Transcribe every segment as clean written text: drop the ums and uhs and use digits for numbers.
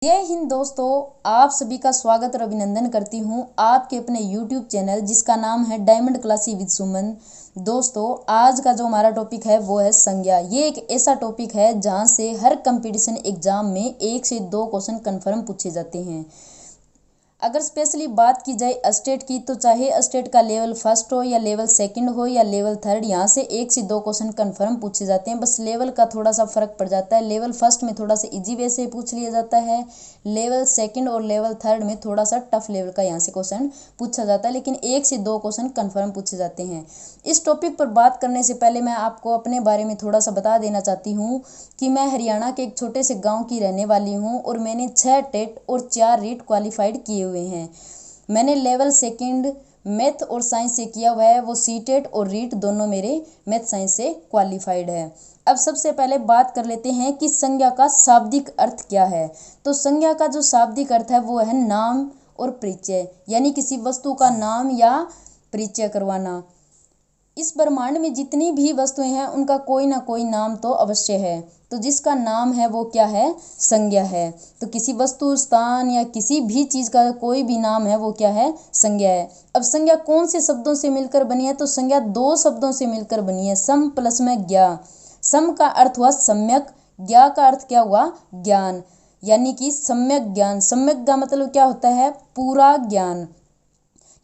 जय हिंद दोस्तों, आप सभी का स्वागत और अभिनंदन करती हूं आपके अपने YouTube चैनल जिसका नाम है डायमंड क्लासी विद सुमन। दोस्तों, आज का जो हमारा टॉपिक है वो है संज्ञा। ये एक ऐसा टॉपिक है जहां से हर कंपटीशन एग्जाम में 1 से 2 क्वेश्चन कन्फर्म पूछे जाते हैं। अगर स्पेशली बात की जाए स्टेट की, तो चाहे स्टेट का लेवल फर्स्ट हो या लेवल सेकंड हो या लेवल थर्ड, यहाँ से 1 से 2 क्वेश्चन कन्फर्म पूछे जाते हैं। बस लेवल का थोड़ा सा फर्क पड़ जाता है। लेवल फर्स्ट में थोड़ा सा इजी वे से पूछ लिया जाता है, लेवल सेकंड और लेवल थर्ड में थोड़ा सा टफ लेवल का यहाँ से क्वेश्चन पूछा जाता है, लेकिन 1 से 2 क्वेश्चन कन्फर्म पूछे जाते हैं। इस टॉपिक पर बात करने से पहले मैं आपको अपने बारे में थोड़ा सा बता देना चाहती हूँ कि मैं हरियाणा के एक छोटे से गाँव की रहने वाली हूँ और मैंने 6 टेट और 4 रीट क्वालिफाइड किए हुए हैं। मैंने लेवल सेकंड मैथ और साइंस से किया हुआ है, वो सीटेट और रीट दोनों मेरे मैथ साइंस से क्वालिफाइड है। अब सबसे पहले बात कर लेते हैं कि संज्ञा का शाब्दिक अर्थ क्या है। तो संज्ञा का जो शाब्दिक अर्थ है वो है नाम और परिचय, यानी किसी वस्तु का नाम या परिचय करवाना। इस ब्रह्मांड में जितनी भी वस्तुएं हैं उनका कोई ना कोई नाम तो अवश्य है, तो जिसका नाम है वो क्या है? संज्ञा है। तो किसी वस्तु, स्थान या किसी भी चीज का कोई भी नाम है वो क्या है? संज्ञा है। अब संज्ञा कौन से शब्दों से मिलकर बनी है? तो संज्ञा 2 शब्दों से मिलकर बनी है, सम प्लस में ज्ञा। सम का अर्थ हुआ सम्यक, ज्ञा का अर्थ क्या हुआ? ज्ञान, यानी कि सम्यक ज्ञान। सम्यक का मतलब क्या होता है? पूरा ज्ञान,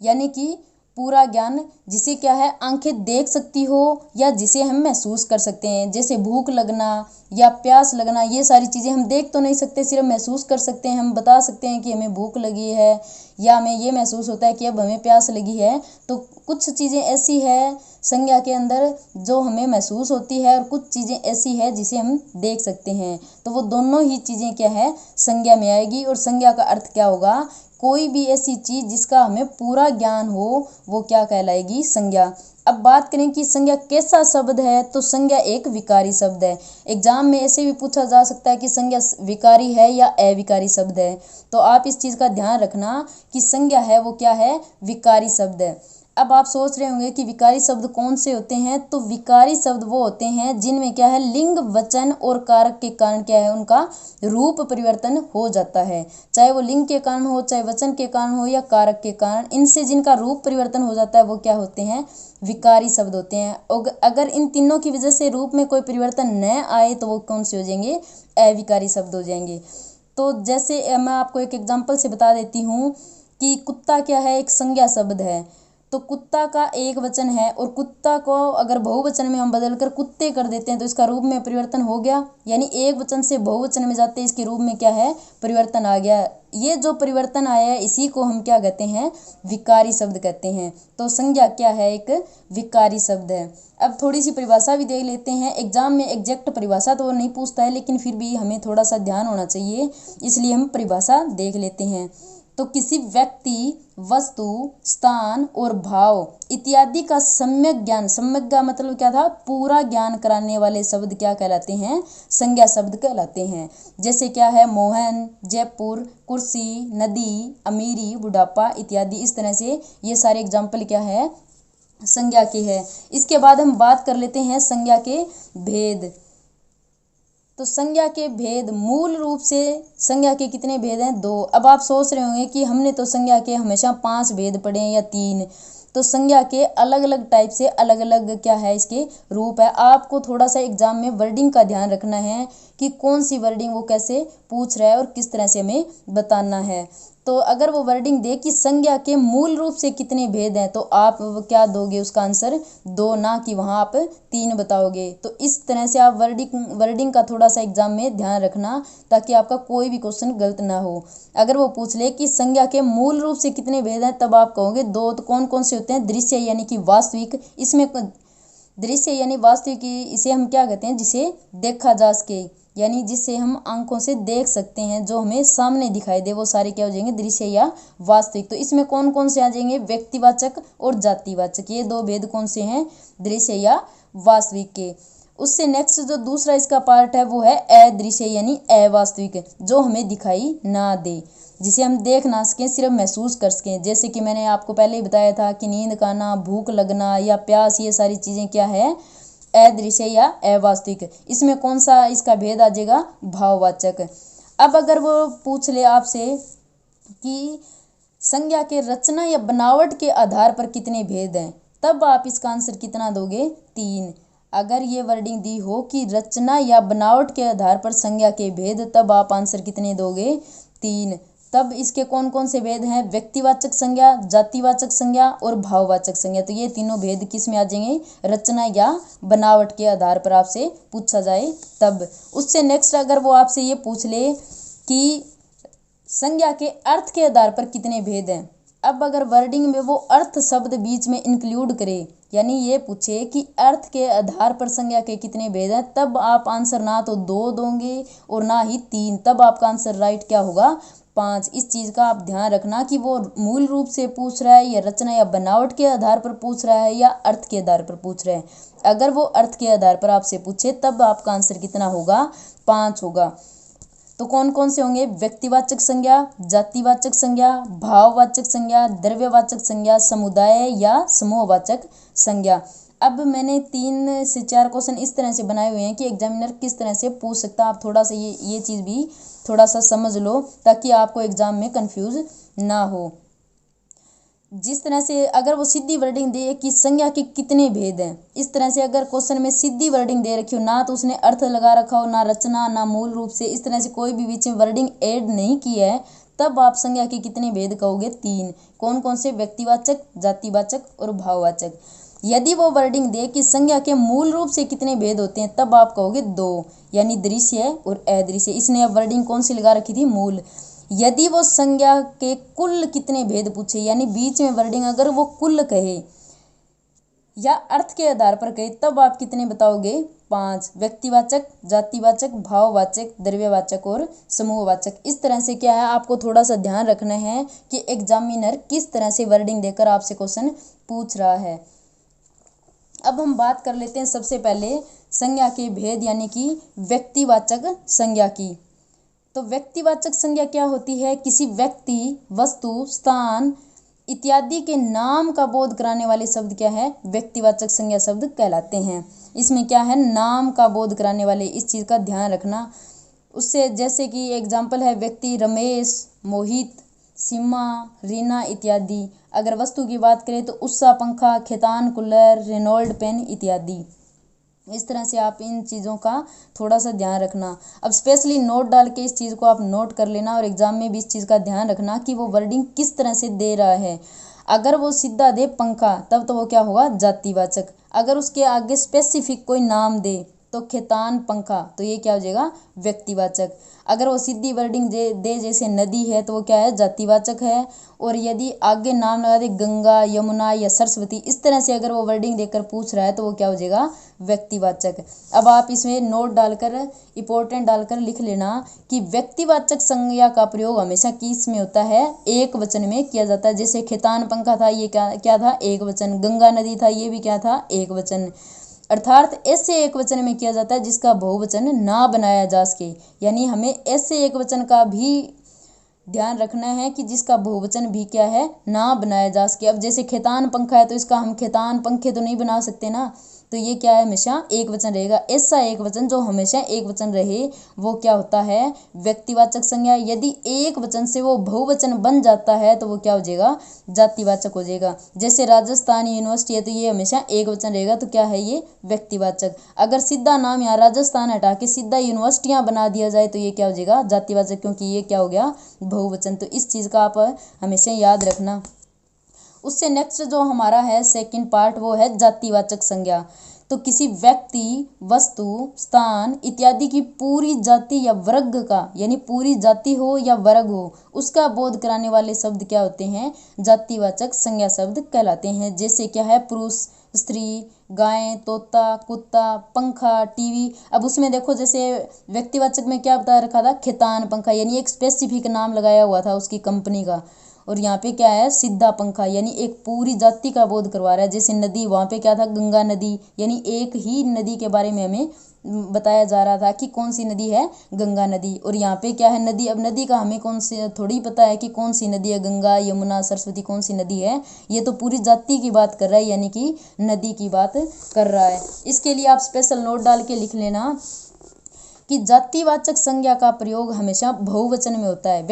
यानी कि पूरा ज्ञान, जिसे क्या है आंखें देख सकती हो या जिसे हम महसूस कर सकते हैं। जैसे भूख लगना या प्यास लगना, ये सारी चीज़ें हम देख तो नहीं सकते, सिर्फ महसूस कर सकते हैं। हम बता सकते हैं कि हमें भूख लगी है या हमें ये महसूस होता है कि अब हमें प्यास लगी है। तो कुछ चीज़ें ऐसी है संज्ञा के अंदर जो हमें महसूस होती है और कुछ चीज़ें ऐसी है जिसे हम देख सकते हैं। तो वो दोनों ही चीज़ें क्या है? संज्ञा में आएगी। और संज्ञा का अर्थ क्या होगा? कोई भी ऐसी चीज जिसका हमें पूरा ज्ञान हो वो क्या कहलाएगी? संज्ञा। अब बात करें कि संज्ञा कैसा शब्द है, तो संज्ञा एक विकारी शब्द है। एग्जाम में ऐसे भी पूछा जा सकता है कि संज्ञा विकारी है या अविकारी शब्द है, तो आप इस चीज का ध्यान रखना कि संज्ञा है वो क्या है? विकारी शब्द है। अब आप सोच रहे होंगे कि विकारी शब्द कौन से होते हैं, तो विकारी शब्द वो होते हैं जिनमें क्या है लिंग, वचन और कारक के कारण क्या है उनका रूप परिवर्तन हो जाता है। चाहे वो लिंग के कारण हो, चाहे वचन के कारण हो या कारक के कारण, इनसे जिनका रूप परिवर्तन हो जाता है वो क्या होते हैं? विकारी शब्द होते हैं। और अगर इन तीनों की वजह से रूप में कोई परिवर्तन न आए तो वो कौन से हो जाएंगे? अविकारी शब्द हो जाएंगे। तो जैसे मैं आपको एक एग्जाम्पल से बता देती हूँ कि कुत्ता क्या है? एक संज्ञा शब्द है। तो कुत्ता का एक वचन है और कुत्ता को अगर बहुवचन में हम बदलकर कुत्ते कर देते हैं तो इसका रूप में परिवर्तन हो गया, यानी एक वचन से बहुवचन में जाते इसके रूप में क्या है? परिवर्तन आ गया। ये जो परिवर्तन आया है इसी को हम क्या कहते हैं? विकारी शब्द कहते हैं। तो संज्ञा क्या है? एक विकारी शब्द है। अब थोड़ी सी परिभाषा भी देख लेते हैं। एग्जाम में एग्जैक्ट परिभाषा तो नहीं पूछता है, लेकिन फिर भी हमें थोड़ा सा ध्यान होना चाहिए, इसलिए हम परिभाषा देख लेते हैं। तो किसी व्यक्ति, वस्तु, स्थान और भाव इत्यादि का सम्यक ज्ञान, सम्यक का मतलब क्या था? पूरा ज्ञान कराने वाले शब्द क्या कहलाते हैं? संज्ञा शब्द कहलाते हैं। जैसे क्या है? मोहन, जयपुर, कुर्सी, नदी, अमीरी, बुढ़ापा इत्यादि। इस तरह से ये सारे एग्जाम्पल क्या है? संज्ञा के है। इसके बाद हम बात कर लेते हैं संज्ञा के भेद। तो संज्ञा के भेद, मूल रूप से संज्ञा के कितने भेद हैं? 2। अब आप सोच रहे होंगे कि हमने तो संज्ञा के हमेशा 5 भेद पढ़े हैं या 3। तो संज्ञा के अलग अलग टाइप से अलग अलग क्या है इसके रूप है। आपको थोड़ा सा एग्जाम में वर्डिंग का ध्यान रखना है कि कौन सी वर्डिंग वो कैसे पूछ रहा है और किस तरह से हमें बताना है। तो अगर वो वर्डिंग दे कि संज्ञा के मूल रूप से कितने भेद हैं, तो आप क्या दोगे उसका आंसर? 2, ना कि वहाँ आप 3 बताओगे। तो इस तरह से आप वर्डिंग का थोड़ा सा एग्जाम में ध्यान रखना ताकि आपका कोई भी क्वेश्चन गलत ना हो। अगर वो पूछ ले कि संज्ञा के मूल रूप से कितने भेद हैं, तब आप कहोगे 2। तो कौन कौन से होते हैं? दृश्य यानी कि वास्तविक। इसमें दृश्य यानी वास्तविक, इसे हम क्या कहते हैं? जिसे देखा जा सके, यानी जिसे हम आंखों से देख सकते हैं, जो हमें सामने दिखाई दे, वो सारे क्या हो जाएंगे? दृश्य या वास्तविक। तो इसमें कौन कौन से आ जाएंगे? व्यक्तिवाचक और जातिवाचक। ये 2 भेद कौन से हैं? दृश्य या वास्तविक के। उससे नेक्स्ट जो दूसरा इसका पार्ट है वो है अदृश्य यानी अवास्तविक, जो हमें दिखाई ना दे, जिसे हम देख ना सकें, सिर्फ महसूस कर सकें। जैसे कि मैंने आपको पहले ही बताया था कि नींद का आना, भूख लगना या प्यास, ये सारी चीज़ें क्या है? अदृश्य या अवास्तविक। इसमें कौन सा इसका भेद आ जाएगा? भाववाचक। अब अगर वो पूछ ले आपसे कि संज्ञा के रचना या बनावट के आधार पर कितने भेद हैं, तब आप इसका आंसर कितना दोगे? 3। अगर ये वर्डिंग दी हो कि रचना या बनावट के आधार पर संज्ञा के भेद, तब आप आंसर कितने दोगे? 3। तब इसके कौन कौन से भेद हैं? व्यक्तिवाचक संज्ञा, जातिवाचक संज्ञा और भाववाचक संज्ञा। तो ये तीनों भेद किस में आ जाएंगे? रचना या बनावट के आधार पर आपसे पूछा जाए तब। उससे नेक्स्ट अगर वो आपसे ये पूछ ले कि संज्ञा के अर्थ के आधार पर कितने भेद हैं, अब अगर वर्डिंग में वो अर्थ शब्द बीच में इंक्लूड करे, यानी ये पूछे कि अर्थ के आधार पर संज्ञा के कितने भेद हैं, तब आप आंसर ना तो 2 दोगे और ना ही 3। तब आपका आंसर राइट क्या होगा? 5। इस चीज़ का आप ध्यान रखना कि वो मूल रूप से पूछ रहा है या रचना या बनावट के आधार पर पूछ रहा है या अर्थ के आधार पर पूछ रहा है। अगर वो अर्थ के आधार पर आपसे पूछे तब आपका आंसर कितना होगा? 5 होगा। तो कौन कौन से होंगे? व्यक्तिवाचक संज्ञा, जातिवाचक संज्ञा, भाववाचक संज्ञा, द्रव्यवाचक संज्ञा, समुदाय या समूहवाचक संज्ञा। अब मैंने 3 से 4 क्वेश्चन इस तरह से बनाए हुए हैं कि एग्जामिनर किस तरह से पूछ सकता है। आप थोड़ा सा ये चीज़ भी थोड़ा सा समझ लो ताकि आपको एग्जाम में कंफ्यूज ना हो। जिस तरह से अगर वो सीधी वर्डिंग दे कि संज्ञा के कितने भेद हैं, इस तरह से अगर क्वेश्चन में सीधी वर्डिंग दे रखी हो, ना तो उसने अर्थ लगा रखा हो, ना रचना, ना मूल रूप से, इस तरह से कोई भी बीच में वर्डिंग ऐड नहीं की है, तब आप संज्ञा के कितने भेद कहोगे? 3। कौन कौन से? व्यक्तिवाचक, जातिवाचक और भाववाचक। यदि वो वर्डिंग दे कि संज्ञा के मूल रूप से कितने भेद होते हैं, तब आप कहोगे 2, यानी दृश्य और अदृश्य। इसने अब वर्डिंग कौन सी लगा रखी थी? मूल। यदि वो संज्ञा के कुल कितने भेद पूछे, यानी बीच में वर्डिंग अगर वो कुल कहे या अर्थ के आधार पर कहे, तब आप कितने बताओगे? 5। व्यक्तिवाचक, जातिवाचक, भाववाचक, द्रव्यवाचक और समूहवाचक। इस तरह से क्या है, आपको थोड़ा सा ध्यान रखना है कि एग्जामिनर किस तरह से वर्डिंग देकर आपसे क्वेश्चन पूछ रहा है। अब हम बात कर लेते हैं सबसे पहले संज्ञा के भेद यानी कि व्यक्तिवाचक संज्ञा की। तो व्यक्तिवाचक संज्ञा क्या होती है? किसी व्यक्ति, वस्तु, स्थान इत्यादि के नाम का बोध कराने वाले शब्द क्या है? व्यक्तिवाचक संज्ञा शब्द कहलाते हैं। इसमें क्या है? नाम का बोध कराने वाले, इस चीज़ का ध्यान रखना। उससे जैसे कि एग्जाम्पल है व्यक्ति रमेश, मोहित, सीमा, रीना इत्यादि। अगर वस्तु की बात करें तो उषा पंखा, खेतान कूलर, रेनॉल्ड पेन इत्यादि। इस तरह से आप इन चीज़ों का थोड़ा सा ध्यान रखना। अब स्पेशली नोट डाल के इस चीज़ को आप नोट कर लेना और एग्जाम में भी इस चीज़ का ध्यान रखना कि वो वर्डिंग किस तरह से दे रहा है। अगर वो सीधा दे पंखा, तब तो वो क्या होगा? जातिवाचक। अगर उसके आगे स्पेसिफिक कोई नाम दे तो खेतान पंखा, तो ये क्या हो जाएगा? व्यक्तिवाचक। अगर वो सीधी वर्डिंग दे जैसे नदी है, तो वो क्या है? जातिवाचक है। और यदि आगे नाम लगा दे गंगा, यमुना या सरस्वती, इस तरह से अगर वो वर्डिंग देकर पूछ रहा है तो वो क्या हो जाएगा? व्यक्तिवाचक। अब आप इसमें नोट डालकर, इंपॉर्टेंट डालकर लिख लेना कि व्यक्तिवाचक संज्ञा का प्रयोग हमेशा किस में होता है? एक वचन में किया जाता है। जैसे खेतान पंखा था, ये क्या था? एक वचन। गंगा नदी था, ये भी क्या था? एक वचन। अर्थात ऐसे एक वचन में किया जाता है जिसका बहुवचन ना बनाया जा सके। यानी हमें ऐसे एक वचन का भी ध्यान रखना है कि जिसका बहुवचन भी क्या है? ना बनाया जा सके। अब जैसे खेतान पंखा है तो इसका हम खेतान पंखे तो नहीं बना सकते ना, तो ये क्या है? हमेशा एक वचन रहेगा। ऐसा एक वचन जो हमेशा एक वचन रहे वो क्या होता है? व्यक्तिवाचक संज्ञा। यदि एक वचन से वो बहुवचन बन जाता है तो वो क्या हो जाएगा? जातिवाचक हो जाएगा। जैसे राजस्थान यूनिवर्सिटी है तो ये हमेशा एक वचन रहेगा, तो क्या है? ये व्यक्तिवाचक। अगर सीधा नाम यहाँ राजस्थान हटा के सीधा यूनिवर्सिटियाँ बना दिया जाए तो ये क्या हो जाएगा? जातिवाचक, क्योंकि ये क्या हो गया? बहुवचन। तो इस चीज़ का आप हमेशा याद रखना। उससे नेक्स्ट जो हमारा है सेकंड पार्ट, वो है जातिवाचक संज्ञा। तो किसी व्यक्ति, वस्तु, स्थान इत्यादि की पूरी जाति या वर्ग का, यानी पूरी जाति हो या वर्ग हो, उसका बोध कराने वाले शब्द क्या होते हैं? जातिवाचक संज्ञा शब्द कहलाते हैं। जैसे क्या है? पुरुष, स्त्री, गाय, तोता, कुत्ता, पंखा, टीवी। अब उसमें देखो जैसे व्यक्तिवाचक में क्या बता रखा था? खेतान पंखा, यानी एक स्पेसिफिक नाम लगाया हुआ था उसकी कंपनी का। और यहाँ पे क्या है? सीधा पंखा, यानी एक पूरी जाति का बोध करवा रहा है। जैसे नदी, वहाँ पे क्या था? गंगा नदी, यानी एक ही नदी के बारे में हमें बताया जा रहा था कि कौन सी नदी है? गंगा नदी। और यहाँ पे क्या है? नदी। अब नदी का हमें कौन सी थोड़ी पता है कि कौन सी नदी है? गंगा, यमुना, सरस्वती, कौन सी नदी है? ये तो पूरी जाति की बात कर रहा है, यानी कि नदी की बात कर रहा है। इसके लिए आप स्पेशल नोट डाल के लिख लेना कि जातिवाचक संज्ञा का प्रयोग हमेशा बहुवचन में होता है।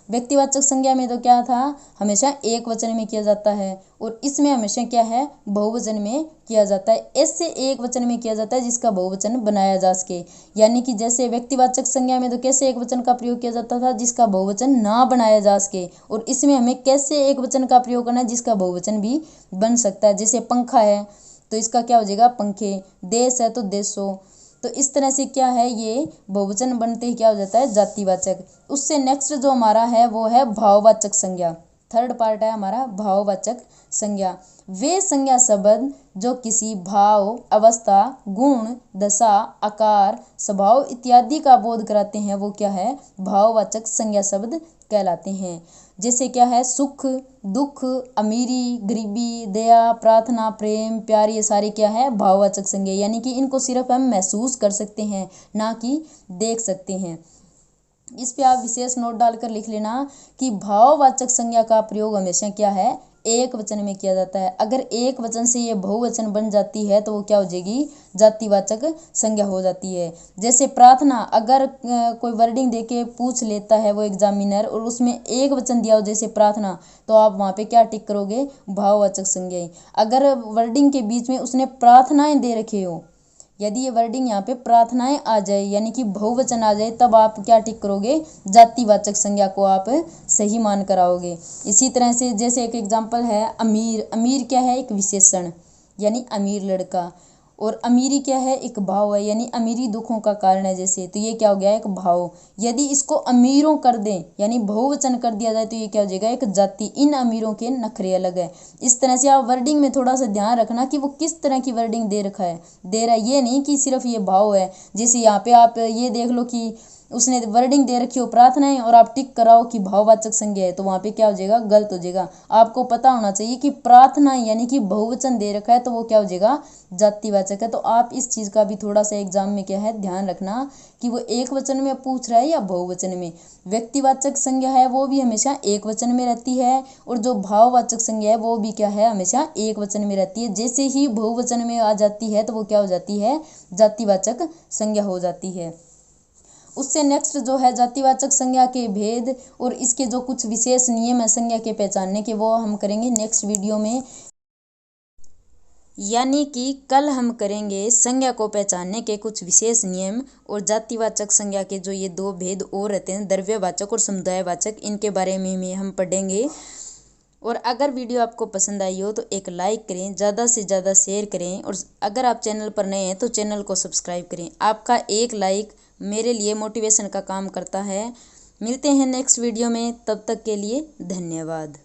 व्यक्तिवाचक संज्ञा में तो क्या था, हमेशा एक वचन में किया जाता है, और इसमें हमेशा क्या है, बहुवचन में किया जाता है। ऐसे एक वचन में किया जाता है जिसका बहुवचन बनाया जा सके। यानी कि जैसे व्यक्तिवाचक संज्ञा में तो कैसे एक वचन का प्रयोग किया जाता था, जिसका बहुवचन ना बनाया जा सके, और इसमें हमें कैसे एक वचन का प्रयोग करना है जिसका बहुवचन भी बन सकता है। जैसे पंखा है तो इसका क्या हो जाएगा, पंखे। देश है तो देशों। तो इस तरह से क्या है, ये बहुवचन बनते ही क्या हो जाता है, जातिवाचक। उससे नेक्स्ट जो हमारा है वो है भाववाचक संज्ञा। थर्ड पार्ट है हमारा भाववाचक संज्ञा। वे संज्ञा शब्द जो किसी भाव, अवस्था, गुण, दशा, आकार, स्वभाव इत्यादि का बोध कराते हैं वो क्या है, भाववाचक संज्ञा शब्द कहलाते हैं। जैसे क्या है, सुख, दुख, अमीरी, गरीबी, दया, प्रार्थना, प्रेम, प्यार, ये सारे क्या है, भाववाचक संज्ञा। यानी कि इनको सिर्फ हम महसूस कर सकते हैं, ना कि देख सकते हैं। इस पे आप विशेष नोट डालकर लिख लेना कि भाववाचक संज्ञा का प्रयोग हमेशा क्या है, एक वचन में किया जाता है। अगर एक वचन से ये बहुवचन बन जाती है तो वो क्या हो जाएगी, जातिवाचक संज्ञा हो जाती है। जैसे प्रार्थना, अगर कोई वर्डिंग देके पूछ लेता है वो एग्जामिनर और उसमें एक वचन दिया हो जैसे प्रार्थना, तो आप वहाँ पे क्या टिक करोगे, भाववाचक संज्ञा। अगर वर्डिंग के बीच में उसने प्रार्थनाएं दे रखे हो, यदि ये वर्डिंग यहाँ पे प्रार्थनाएं आ जाए यानी कि बहुवचन आ जाए, तब आप क्या टिक करोगे, जातिवाचक संज्ञा को आप सही मान कर आओगे। इसी तरह से जैसे एक एग्जांपल है अमीर। अमीर क्या है, एक विशेषण, यानी अमीर लड़का। और अमीरी क्या है, एक भाव है, यानी अमीरी दुखों का कारण है जैसे, तो ये क्या हो गया, एक भाव। यदि इसको अमीरों कर दें यानी बहुवचन कर दिया जाए तो ये क्या हो जाएगा, एक जाति। इन अमीरों के नखरे अलग है। इस तरह से आप वर्डिंग में थोड़ा सा ध्यान रखना कि वो किस तरह की वर्डिंग दे रखा है, दे रहा है। ये नहीं कि सिर्फ ये भाव है। जैसे यहाँ पे आप ये देख लो कि उसने वर्डिंग दे रखी हो प्रार्थनाएं और आप टिक कराओ कि भाववाचक संज्ञा है, तो वहां पे क्या हो जाएगा, गलत हो जाएगा। आपको पता होना चाहिए कि प्रार्थनाएं यानी कि बहुवचन दे रखा है तो वो क्या हो जाएगा, जातिवाचक है। तो आप इस चीज का भी थोड़ा सा एग्जाम में क्या है, ध्यान रखना कि वो एक वचन में पूछ रहा है या बहुवचन में। व्यक्तिवाचक संज्ञा है वो भी हमेशा एक वचन में रहती है, और जो भाववाचक संज्ञा है वो भी क्या है, हमेशा एक वचन में रहती है। जैसे ही बहुवचन में आ जाती है तो वो क्या हो जाती है, जातिवाचक संज्ञा हो जाती है। उससे नेक्स्ट जो है जातिवाचक संज्ञा के भेद और इसके जो कुछ विशेष नियम है संज्ञा के पहचानने के, वो हम करेंगे नेक्स्ट वीडियो में। यानी कि कल हम करेंगे संज्ञा को पहचानने के कुछ विशेष नियम और जातिवाचक संज्ञा के जो ये दो भेद और रहते हैं, द्रव्यवाचक और समुदायवाचक, इनके बारे में हम पढ़ेंगे। और अगर वीडियो आपको पसंद आई हो तो एक लाइक करें, ज़्यादा से ज़्यादा शेयर करें, और अगर आप चैनल पर नए हैं तो चैनल को सब्सक्राइब करें। आपका एक लाइक मेरे लिए मोटिवेशन का काम करता है। मिलते हैं नेक्स्ट वीडियो में, तब तक के लिए धन्यवाद।